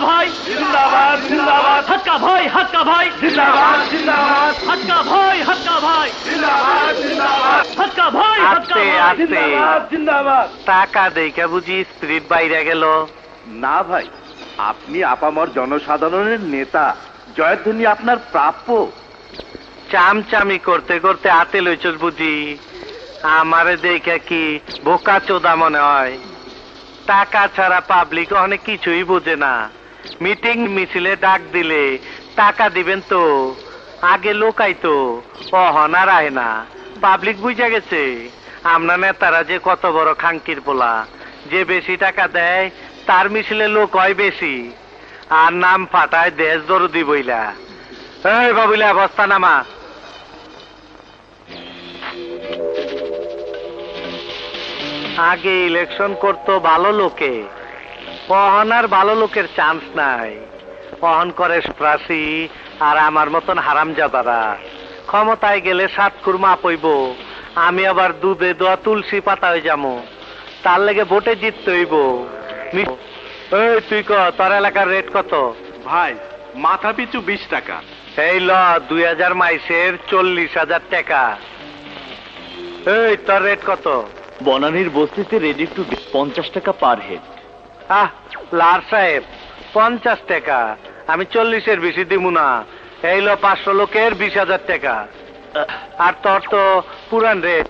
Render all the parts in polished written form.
ভাই জিন্দাবাদ জিন্দাবাদ হাক্কা ভাই জিন্দাবাদ জিন্দাবাদ হাক্কা ভাই জিন্দাবাদ জিন্দাবাদ হাক্কা ভাই আস্তে আস্তে জিন্দাবাদ জিন্দাবাদ। টাকা দেখে বুঝি স্পিরিট বাইরে গেল। না ভাই, আপনি আপামর জনসাধারণের নেতা, জয়ধ্বনি আপনার প্রাপ্য। চামচামি করতে করতে হাতে লইছস বুঝি। আমারে দেখে কি বোকা চোদা মনে হয়? টাকা ছাড়া পাবলিক অনেক কিছুই বোঝে না। মিটিং মিছিলে ডাক দিলে টাকা দিবেন তো, আগে লোকাইতো, অহনার আয় না। পাবলিক বুঝা গেছে আমরা নেতারা যে কত বড় খাঙ্কির পোলা। যে বেশি টাকা দেয় তার মিছিলে লোক হয় বেশি, আর নাম ফাটায় দেশ দরদি বইলা। এই বাবুলা বস্তা নামা। আগে ইলেকশন করতো ভালো লোকে, অহন আর ভালো লোকের চান্স নাই। অহন করে প্রাসী আর আমার মতন হারামজাদারা। ক্ষমতায় গেলে সাত কুরমা পইব, আমি আবার দুধে দোয়া তুলসী পাতা হয়ে যাবো। তার লেগে ভোটে জিততে হইব। এই তুই ক, তোর এলাকার রেট কত? ভাই মাথা পিছু 20 টাকা। এই ল 2000 মাইসের 40,000 টাকা। এই তোর রেট কত? বনানীর বস্তিতে রেডি টু 50 টাকা পার হেড। লার সাহেব 50 টাকা, আমি 40-এর বেশি দিব না। এই লো 500 লোকের 20,000 টাকা। আর তোর তো পুরান রেট।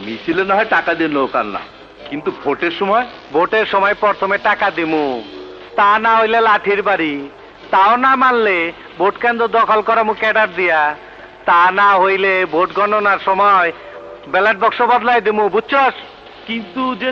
মিছিলে না হয় টাকা দিয়ে লোক আনলাম, কিন্তু ভোটের সময় ভোটের সময় প্রথমে টাকা দিমু, তা না হইলে লাঠির বাড়ি। তাও না মানলে ভোট কেন্দ্র দখল করা মু ক্যাডার দিয়া। তা না হইলে ভোট গণনার সময় ব্যালট বক্স বদলাই দিমু, বুঝছস? কিন্তু যে